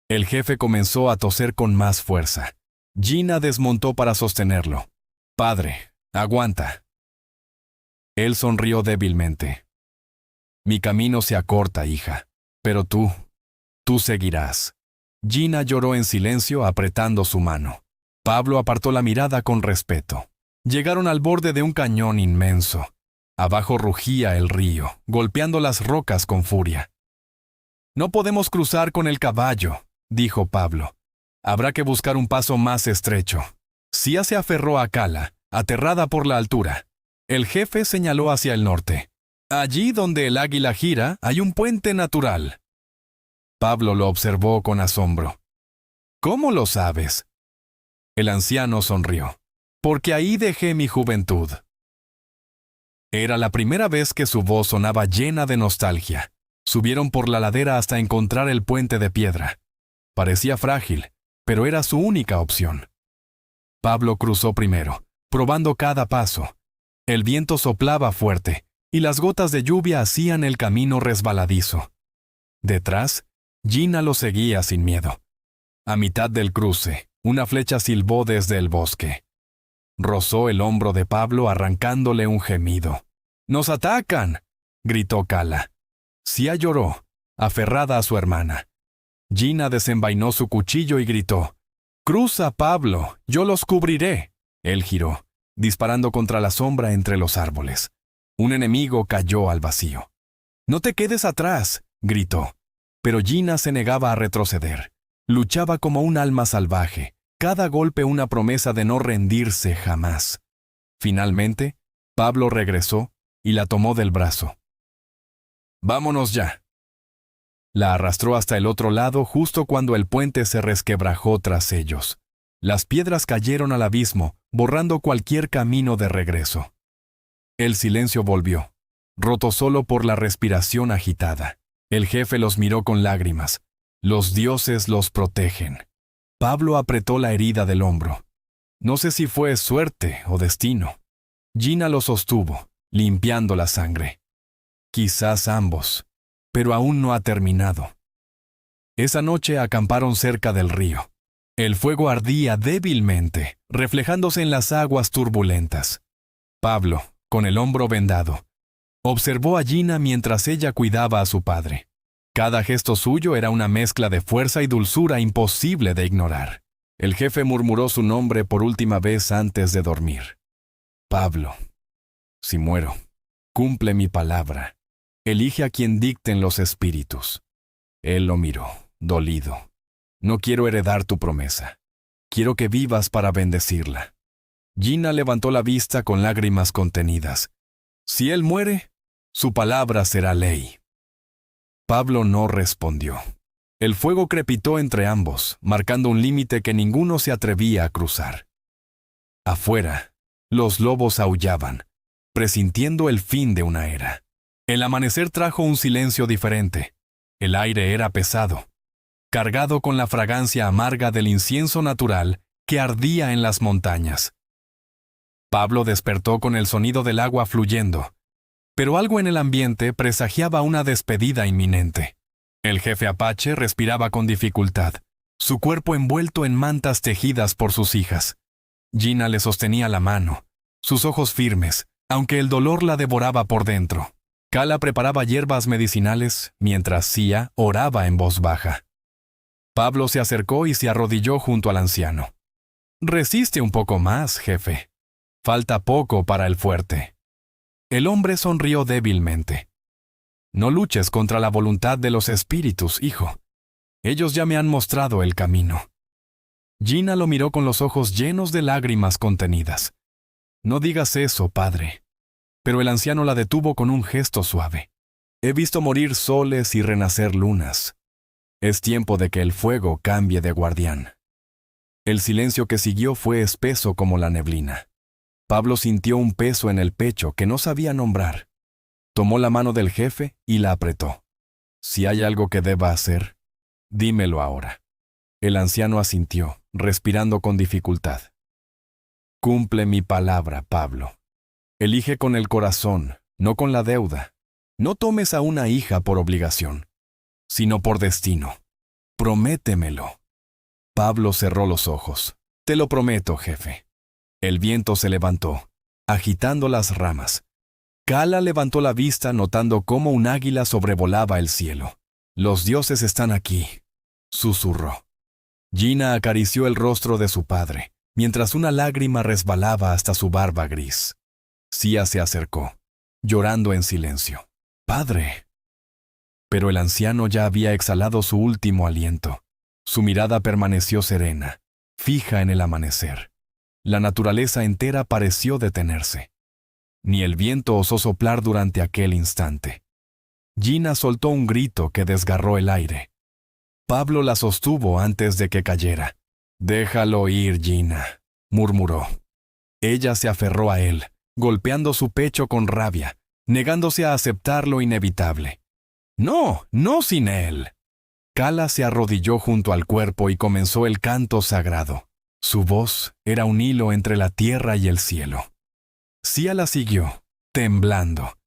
El jefe comenzó a toser con más fuerza. Gina desmontó para sostenerlo. «Padre, aguanta». Él sonrió débilmente. «Mi camino se acorta, hija, pero tú seguirás». Gina lloró en silencio apretando su mano. Pablo apartó la mirada con respeto. Llegaron al borde de un cañón inmenso. Abajo rugía el río, golpeando las rocas con furia. «No podemos cruzar con el caballo», dijo Pablo. «Habrá que buscar un paso más estrecho». Sia se aferró a Cala, aterrada por la altura. El jefe señaló hacia el norte. «Allí donde el águila gira hay un puente natural». Pablo lo observó con asombro. «¿Cómo lo sabes?» El anciano sonrió. «Porque ahí dejé mi juventud». Era la primera vez que su voz sonaba llena de nostalgia. Subieron por la ladera hasta encontrar el puente de piedra. Parecía frágil, pero era su única opción. Pablo cruzó primero, probando cada paso. El viento soplaba fuerte, y las gotas de lluvia hacían el camino resbaladizo. Detrás, Gina lo seguía sin miedo. A mitad del cruce, una flecha silbó desde el bosque. Rozó el hombro de Pablo arrancándole un gemido. «¡Nos atacan!», gritó Cala. Sia lloró, aferrada a su hermana. Gina desenvainó su cuchillo y gritó. «¡Cruza, Pablo! ¡Yo los cubriré!». Él giró, disparando contra la sombra entre los árboles. Un enemigo cayó al vacío. «¡No te quedes atrás!», gritó. Pero Gina se negaba a retroceder. Luchaba como un alma salvaje, cada golpe una promesa de no rendirse jamás. Finalmente, Pablo regresó y la tomó del brazo. «Vámonos ya». La arrastró hasta el otro lado justo cuando el puente se resquebrajó tras ellos. Las piedras cayeron al abismo, borrando cualquier camino de regreso. El silencio volvió, roto solo por la respiración agitada. El jefe los miró con lágrimas. «Los dioses los protegen». Pablo apretó la herida del hombro. No sé si fue suerte o destino. Gina lo sostuvo, limpiando la sangre. Quizás ambos, pero aún no ha terminado. Esa noche acamparon cerca del río. El fuego ardía débilmente, reflejándose en las aguas turbulentas. Pablo, con el hombro vendado, observó a Gina mientras ella cuidaba a su padre. Cada gesto suyo era una mezcla de fuerza y dulzura imposible de ignorar. El jefe murmuró su nombre por última vez antes de dormir. «Pablo, si muero, cumple mi palabra. Elige a quien dicten los espíritus». Él lo miró, dolido. «No quiero heredar tu promesa. Quiero que vivas para bendecirla». Gina levantó la vista con lágrimas contenidas. «Si él muere, su palabra será ley». Pablo no respondió. El fuego crepitó entre ambos, marcando un límite que ninguno se atrevía a cruzar. Afuera, los lobos aullaban, presintiendo el fin de una era. El amanecer trajo un silencio diferente. El aire era pesado, cargado con la fragancia amarga del incienso natural que ardía en las montañas. Pablo despertó con el sonido del agua fluyendo, pero algo en el ambiente presagiaba una despedida inminente. El jefe apache respiraba con dificultad, su cuerpo envuelto en mantas tejidas por sus hijas. Gina le sostenía la mano, sus ojos firmes, aunque el dolor la devoraba por dentro. Cala preparaba hierbas medicinales, mientras Sia oraba en voz baja. Pablo se acercó y se arrodilló junto al anciano. «Resiste un poco más, jefe. Falta poco para el fuerte». El hombre sonrió débilmente. «No luches contra la voluntad de los espíritus, hijo. Ellos ya me han mostrado el camino». Gina lo miró con los ojos llenos de lágrimas contenidas. «No digas eso, padre». Pero el anciano la detuvo con un gesto suave. «He visto morir soles y renacer lunas. Es tiempo de que el fuego cambie de guardián». El silencio que siguió fue espeso como la neblina. Pablo sintió un peso en el pecho que no sabía nombrar. Tomó la mano del jefe y la apretó. «Si hay algo que deba hacer, dímelo ahora». El anciano asintió, respirando con dificultad. «Cumple mi palabra, Pablo. Elige con el corazón, no con la deuda. No tomes a una hija por obligación, sino por destino. Prométemelo». Pablo cerró los ojos. «Te lo prometo, jefe». El viento se levantó, agitando las ramas. Cala levantó la vista notando cómo un águila sobrevolaba el cielo. «Los dioses están aquí», susurró. Gina acarició el rostro de su padre, mientras una lágrima resbalaba hasta su barba gris. Sia se acercó, llorando en silencio. «Padre». Pero el anciano ya había exhalado su último aliento. Su mirada permaneció serena, fija en el amanecer. La naturaleza entera pareció detenerse. Ni el viento osó soplar durante aquel instante. Gina soltó un grito que desgarró el aire. Pablo la sostuvo antes de que cayera. «Déjalo ir, Gina», murmuró. Ella se aferró a él, golpeando su pecho con rabia, negándose a aceptar lo inevitable. «No, no sin él». Cala se arrodilló junto al cuerpo y comenzó el canto sagrado. Su voz era un hilo entre la tierra y el cielo. Sia la siguió, temblando,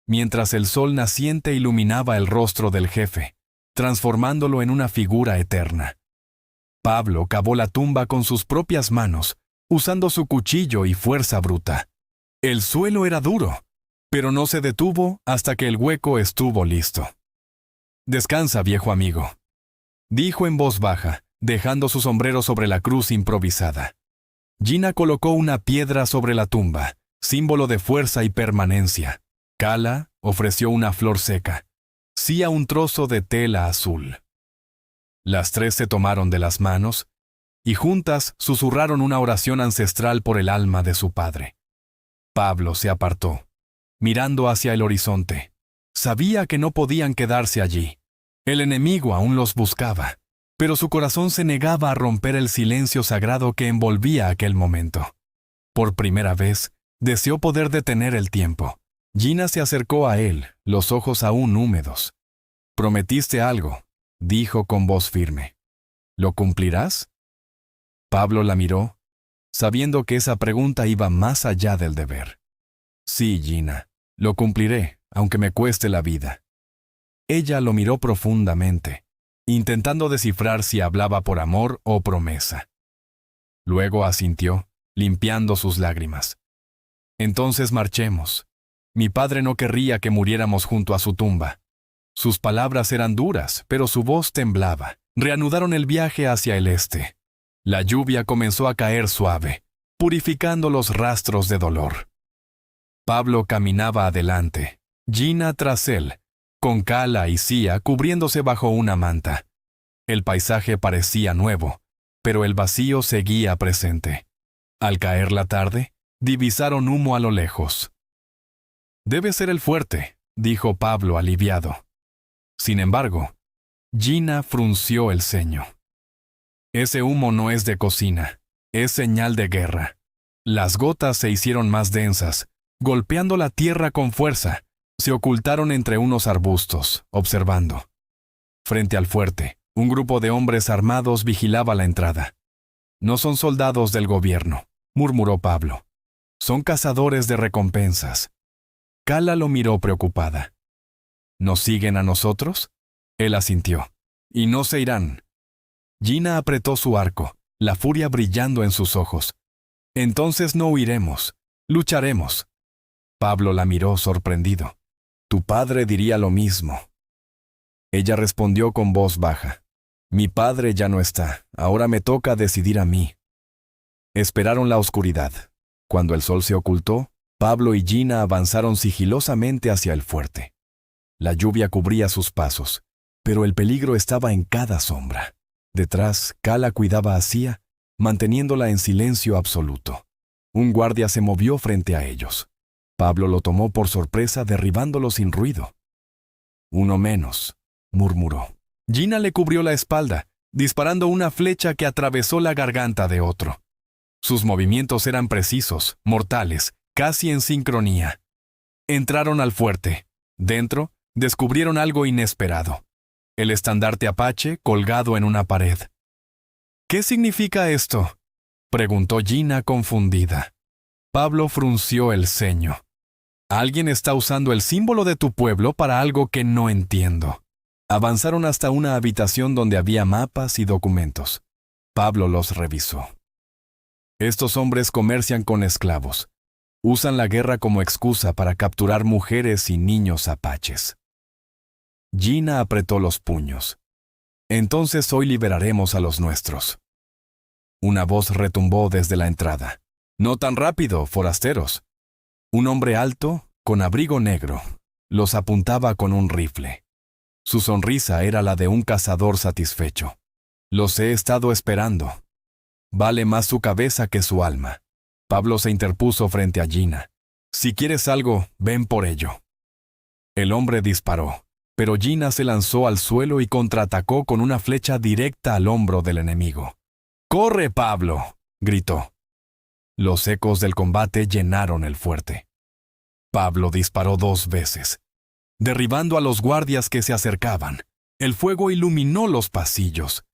mientras el sol naciente iluminaba el rostro del jefe, transformándolo en una figura eterna. Pablo cavó la tumba con sus propias manos, usando su cuchillo y fuerza bruta. El suelo era duro, pero no se detuvo hasta que el hueco estuvo listo. «Descansa, viejo amigo», dijo en voz baja, dejando su sombrero sobre la cruz improvisada. Gina colocó una piedra sobre la tumba, símbolo de fuerza y permanencia. Cala ofreció una flor seca. Sia un trozo de tela azul. Las tres se tomaron de las manos y juntas susurraron una oración ancestral por el alma de su padre. Pablo se apartó, mirando hacia el horizonte. Sabía que no podían quedarse allí. El enemigo aún los buscaba, pero su corazón se negaba a romper el silencio sagrado que envolvía aquel momento. Por primera vez, deseó poder detener el tiempo. Gina se acercó a él, los ojos aún húmedos. «Prometiste algo», dijo con voz firme. «¿Lo cumplirás?» Pablo la miró, sabiendo que esa pregunta iba más allá del deber. «Sí, Gina, lo cumpliré, aunque me cueste la vida». Ella lo miró profundamente, intentando descifrar si hablaba por amor o promesa. Luego asintió, limpiando sus lágrimas. «Entonces marchemos. Mi padre no querría que muriéramos junto a su tumba». Sus palabras eran duras, pero su voz temblaba. Reanudaron el viaje hacia el este. La lluvia comenzó a caer suave, purificando los rastros de dolor. Pablo caminaba adelante, Gina tras él, con Cala y Sia cubriéndose bajo una manta. El paisaje parecía nuevo, pero el vacío seguía presente. Al caer la tarde, divisaron humo a lo lejos. «Debe ser el fuerte», dijo Pablo aliviado. Sin embargo, Gina frunció el ceño. «Ese humo no es de cocina, es señal de guerra». Las gotas se hicieron más densas, golpeando la tierra con fuerza. Se ocultaron entre unos arbustos, observando. Frente al fuerte, un grupo de hombres armados vigilaba la entrada. «No son soldados del gobierno», murmuró Pablo. «Son cazadores de recompensas». Cala lo miró preocupada. «¿Nos siguen a nosotros?» Él asintió. «Y no se irán». Gina apretó su arco, la furia brillando en sus ojos. «Entonces no huiremos, lucharemos». Pablo la miró sorprendido. «Tu padre diría lo mismo». Ella respondió con voz baja. «Mi padre ya no está, ahora me toca decidir a mí». Esperaron la oscuridad. Cuando el sol se ocultó, Pablo y Gina avanzaron sigilosamente hacia el fuerte. La lluvia cubría sus pasos, pero el peligro estaba en cada sombra. Detrás, Cala cuidaba a Sia, manteniéndola en silencio absoluto. Un guardia se movió frente a ellos. Pablo lo tomó por sorpresa, derribándolo sin ruido. «Uno menos», murmuró. Gina le cubrió la espalda, disparando una flecha que atravesó la garganta de otro. Sus movimientos eran precisos, mortales, casi en sincronía. Entraron al fuerte. Dentro, descubrieron algo inesperado. El estandarte apache colgado en una pared. ¿Qué significa esto?, preguntó Gina confundida. Pablo frunció el ceño. Alguien está usando el símbolo de tu pueblo para algo que no entiendo. Avanzaron hasta una habitación donde había mapas y documentos. Pablo los revisó. Estos hombres comercian con esclavos. Usan la guerra como excusa para capturar mujeres y niños apaches. Gina apretó los puños. Entonces hoy liberaremos a los nuestros. Una voz retumbó desde la entrada. No tan rápido, forasteros. Un hombre alto, con abrigo negro, los apuntaba con un rifle. Su sonrisa era la de un cazador satisfecho. Los he estado esperando. Vale más su cabeza que su alma. Pablo se interpuso frente a Gina. Si quieres algo, ven por ello. El hombre disparó, pero Gina se lanzó al suelo y contraatacó con una flecha directa al hombro del enemigo. ¡Corre, Pablo!, gritó. Los ecos del combate llenaron el fuerte. Pablo disparó 2 veces, derribando a los guardias que se acercaban. El fuego iluminó los pasillos.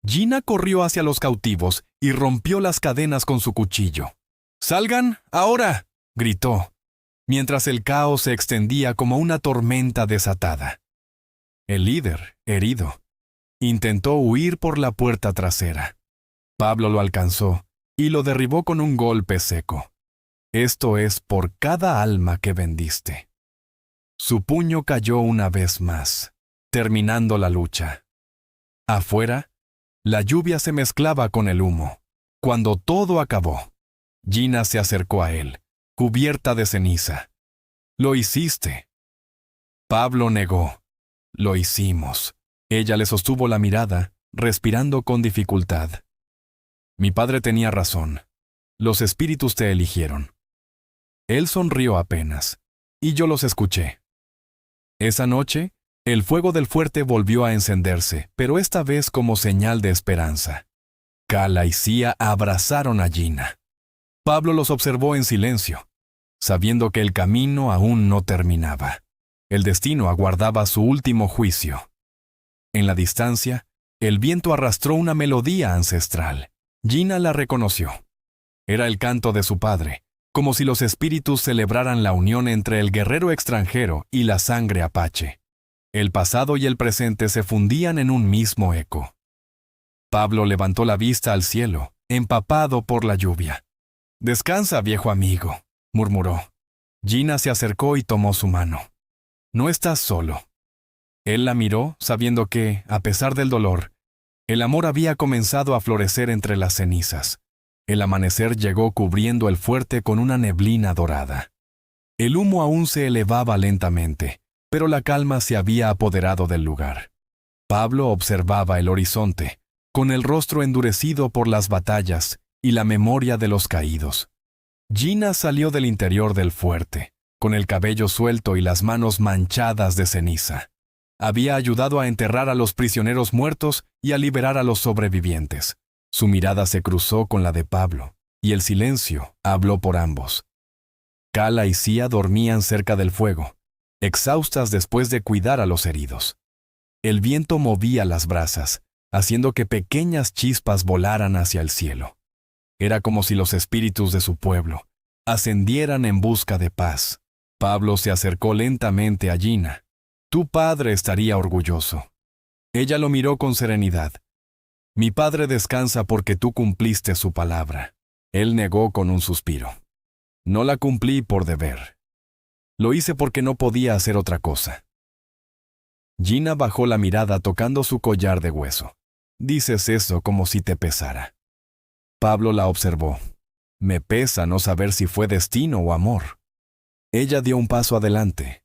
Gina corrió hacia los cautivos y rompió las cadenas con su cuchillo. ¡Salgan, ahora!, gritó, mientras el caos se extendía como una tormenta desatada. El líder, herido, intentó huir por la puerta trasera. Pablo lo alcanzó y lo derribó con un golpe seco. Esto es por cada alma que vendiste. Su puño cayó una vez más, terminando la lucha. Afuera, la lluvia se mezclaba con el humo. Cuando todo acabó, Gina se acercó a él, cubierta de ceniza. «Lo hiciste». Pablo negó. «Lo hicimos». Ella le sostuvo la mirada, respirando con dificultad. «Mi padre tenía razón. Los espíritus te eligieron». Él sonrió apenas, y yo los escuché. Esa noche, el fuego del fuerte volvió a encenderse, pero esta vez como señal de esperanza. Cala y Sia abrazaron a Gina. Pablo los observó en silencio, sabiendo que el camino aún no terminaba. El destino aguardaba su último juicio. En la distancia, el viento arrastró una melodía ancestral. Gina la reconoció. Era el canto de su padre, como si los espíritus celebraran la unión entre el guerrero extranjero y la sangre apache. El pasado y el presente se fundían en un mismo eco. Pablo levantó la vista al cielo, empapado por la lluvia. «Descansa, viejo amigo», murmuró. Gina se acercó y tomó su mano. «No estás solo». Él la miró, sabiendo que, a pesar del dolor, el amor había comenzado a florecer entre las cenizas. El amanecer llegó cubriendo el fuerte con una neblina dorada. El humo aún se elevaba lentamente, pero la calma se había apoderado del lugar. Pablo observaba el horizonte, con el rostro endurecido por las batallas y la memoria de los caídos. Gina salió del interior del fuerte, con el cabello suelto y las manos manchadas de ceniza. Había ayudado a enterrar a los prisioneros muertos y a liberar a los sobrevivientes. Su mirada se cruzó con la de Pablo, y el silencio habló por ambos. Cala y Sia dormían cerca del fuego, exhaustas después de cuidar a los heridos. El viento movía las brasas, haciendo que pequeñas chispas volaran hacia el cielo. Era como si los espíritus de su pueblo ascendieran en busca de paz. Pablo se acercó lentamente a Gina. «Tu padre estaría orgulloso». Ella lo miró con serenidad. «Mi padre descansa porque tú cumpliste su palabra». Él negó con un suspiro. «No la cumplí por deber. Lo hice porque no podía hacer otra cosa». Gina bajó la mirada tocando su collar de hueso. «Dices eso como si te pesara». Pablo la observó. «Me pesa no saber si fue destino o amor». Ella dio un paso adelante,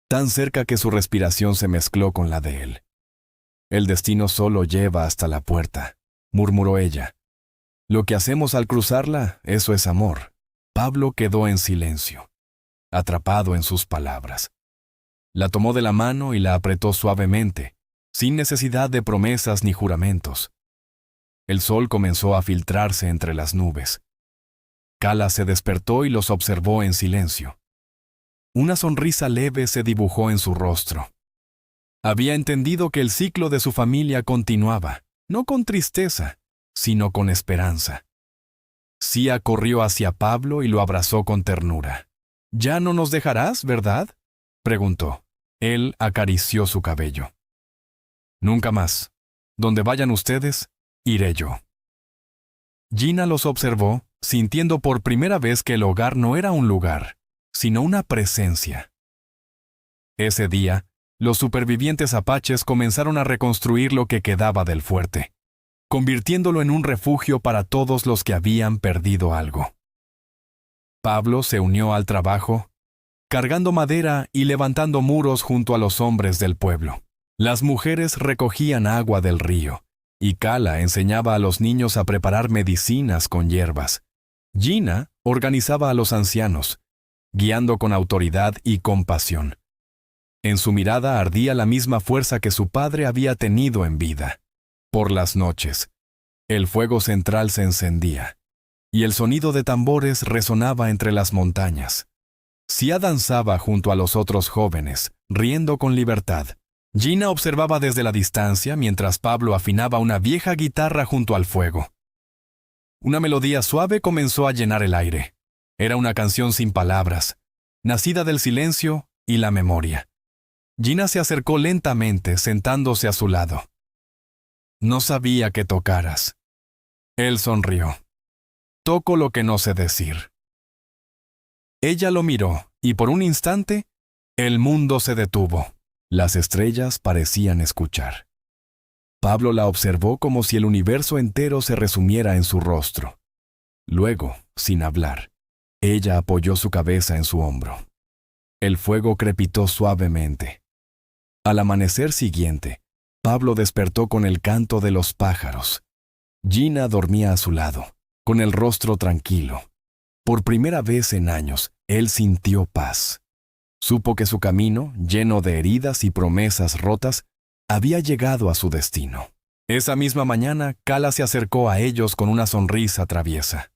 tan cerca que su respiración se mezcló con la de él. «El destino solo lleva hasta la puerta», murmuró ella. «Lo que hacemos al cruzarla, eso es amor». Pablo quedó en silencio, atrapado en sus palabras. La tomó de la mano y la apretó suavemente, sin necesidad de promesas ni juramentos. El sol comenzó a filtrarse entre las nubes. Kala se despertó y los observó en silencio. Una sonrisa leve se dibujó en su rostro. Había entendido que el ciclo de su familia continuaba, no con tristeza, sino con esperanza. Sia corrió hacia Pablo y lo abrazó con ternura. «¿Ya no nos dejarás, verdad?», preguntó. Él acarició su cabello. «Nunca más. Donde vayan ustedes, iré yo». Gina los observó, sintiendo por primera vez que el hogar no era un lugar, sino una presencia. Ese día, los supervivientes apaches comenzaron a reconstruir lo que quedaba del fuerte, convirtiéndolo en un refugio para todos los que habían perdido algo. Pablo se unió al trabajo, cargando madera y levantando muros junto a los hombres del pueblo. Las mujeres recogían agua del río, y Kala enseñaba a los niños a preparar medicinas con hierbas. Gina organizaba a los ancianos, guiando con autoridad y compasión. En su mirada ardía la misma fuerza que su padre había tenido en vida. Por las noches, el fuego central se encendía, y el sonido de tambores resonaba entre las montañas. Sia danzaba junto a los otros jóvenes, riendo con libertad. Gina observaba desde la distancia mientras Pablo afinaba una vieja guitarra junto al fuego. Una melodía suave comenzó a llenar el aire. Era una canción sin palabras, nacida del silencio y la memoria. Gina se acercó lentamente, sentándose a su lado. «No sabía que tocaras». Él sonrió. «Toco lo que no sé decir». Ella lo miró, y por un instante, el mundo se detuvo. Las estrellas parecían escuchar. Pablo la observó como si el universo entero se resumiera en su rostro. Luego, sin hablar, ella apoyó su cabeza en su hombro. El fuego crepitó suavemente. Al amanecer siguiente, Pablo despertó con el canto de los pájaros. Gina dormía a su lado, con el rostro tranquilo. Por primera vez en años, él sintió paz. Supo que su camino, lleno de heridas y promesas rotas, había llegado a su destino. Esa misma mañana, Kala se acercó a ellos con una sonrisa traviesa.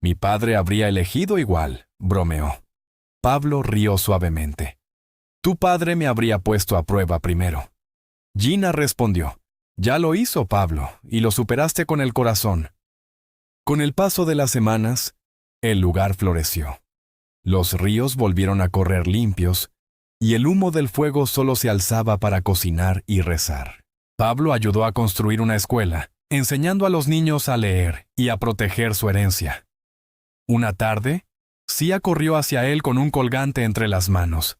«Mi padre habría elegido igual», bromeó. Pablo rió suavemente. «Tu padre me habría puesto a prueba primero». Gina respondió. «Ya lo hizo, Pablo, y lo superaste con el corazón». Con el paso de las semanas, el lugar floreció. Los ríos volvieron a correr limpios, y el humo del fuego solo se alzaba para cocinar y rezar. Pablo ayudó a construir una escuela, enseñando a los niños a leer y a proteger su herencia. Una tarde, Sia corrió hacia él con un colgante entre las manos.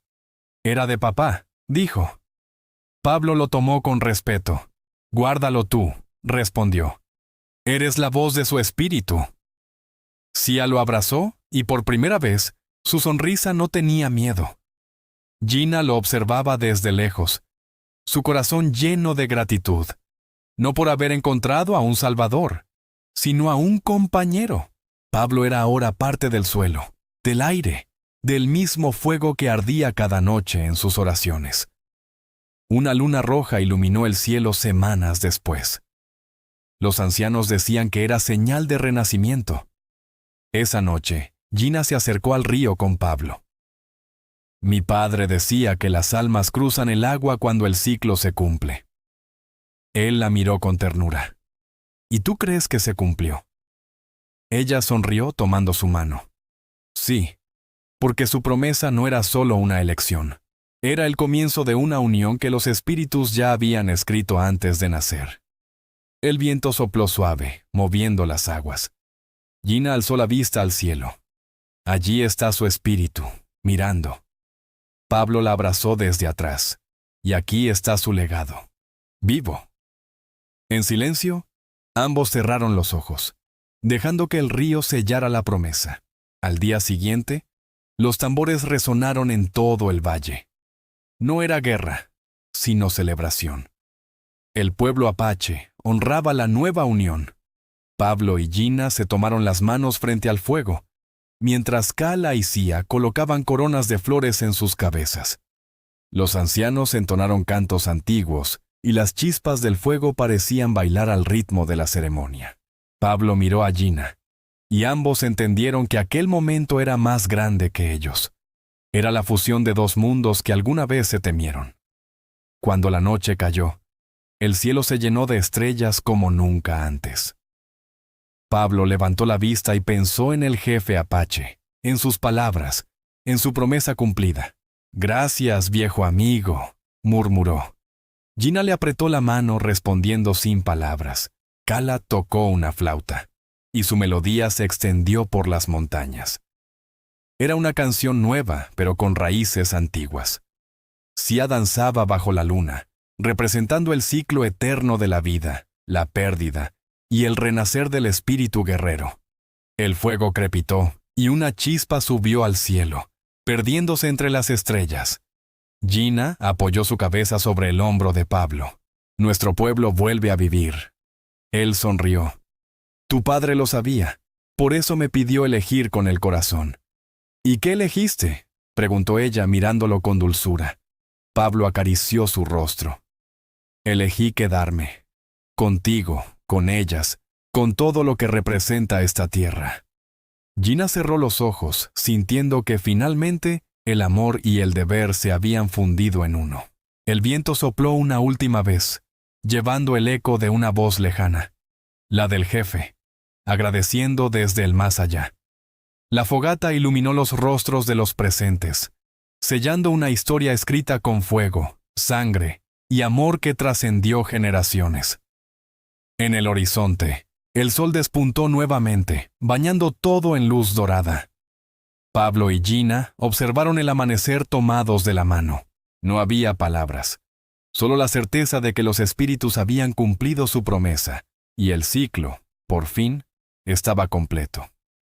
«Era de papá», dijo. Pablo lo tomó con respeto. «Guárdalo tú», respondió. «Eres la voz de su espíritu». Sia lo abrazó y por primera vez, su sonrisa no tenía miedo. Gina lo observaba desde lejos, su corazón lleno de gratitud, no por haber encontrado a un salvador, sino a un compañero. Pablo era ahora parte del suelo, del aire, del mismo fuego que ardía cada noche en sus oraciones. Una luna roja iluminó el cielo semanas después. Los ancianos decían que era señal de renacimiento. Esa noche, Gina se acercó al río con Pablo. «Mi padre decía que las almas cruzan el agua cuando el ciclo se cumple». Él la miró con ternura. «¿Y tú crees que se cumplió?». Ella sonrió tomando su mano. «Sí, porque su promesa no era solo una elección. Era el comienzo de una unión que los espíritus ya habían escrito antes de nacer». El viento sopló suave, moviendo las aguas. Gina alzó la vista al cielo. Allí está su espíritu, mirando. Pablo la abrazó desde atrás, y aquí está su legado, vivo. En silencio, ambos cerraron los ojos, dejando que el río sellara la promesa. Al día siguiente, los tambores resonaron en todo el valle. No era guerra, sino celebración. El pueblo apache honraba la nueva unión. Pablo y Gina se tomaron las manos frente al fuego, mientras Kala y Sia colocaban coronas de flores en sus cabezas. Los ancianos entonaron cantos antiguos, y las chispas del fuego parecían bailar al ritmo de la ceremonia. Pablo miró a Gina, y ambos entendieron que aquel momento era más grande que ellos. Era la fusión de dos mundos que alguna vez se temieron. Cuando la noche cayó, el cielo se llenó de estrellas como nunca antes. Pablo levantó la vista y pensó en el jefe apache, en sus palabras, en su promesa cumplida. «Gracias, viejo amigo», murmuró. Gina le apretó la mano respondiendo sin palabras. Kala tocó una flauta, y su melodía se extendió por las montañas. Era una canción nueva, pero con raíces antiguas. Sia danzaba bajo la luna, representando el ciclo eterno de la vida, la pérdida y el renacer del espíritu guerrero. El fuego crepitó, y una chispa subió al cielo, perdiéndose entre las estrellas. Gina apoyó su cabeza sobre el hombro de Pablo. «Nuestro pueblo vuelve a vivir». Él sonrió. «Tu padre lo sabía, por eso me pidió elegir con el corazón». «¿Y qué elegiste?», preguntó ella mirándolo con dulzura. Pablo acarició su rostro. «Elegí quedarme. Contigo, con ellas, con todo lo que representa esta tierra». Gina cerró los ojos, sintiendo que finalmente el amor y el deber se habían fundido en uno. El viento sopló una última vez, llevando el eco de una voz lejana, la del jefe, agradeciendo desde el más allá. La fogata iluminó los rostros de los presentes, sellando una historia escrita con fuego, sangre y amor que trascendió generaciones. En el horizonte, el sol despuntó nuevamente, bañando todo en luz dorada. Pablo y Gina observaron el amanecer tomados de la mano. No había palabras, solo la certeza de que los espíritus habían cumplido su promesa, y el ciclo, por fin, estaba completo.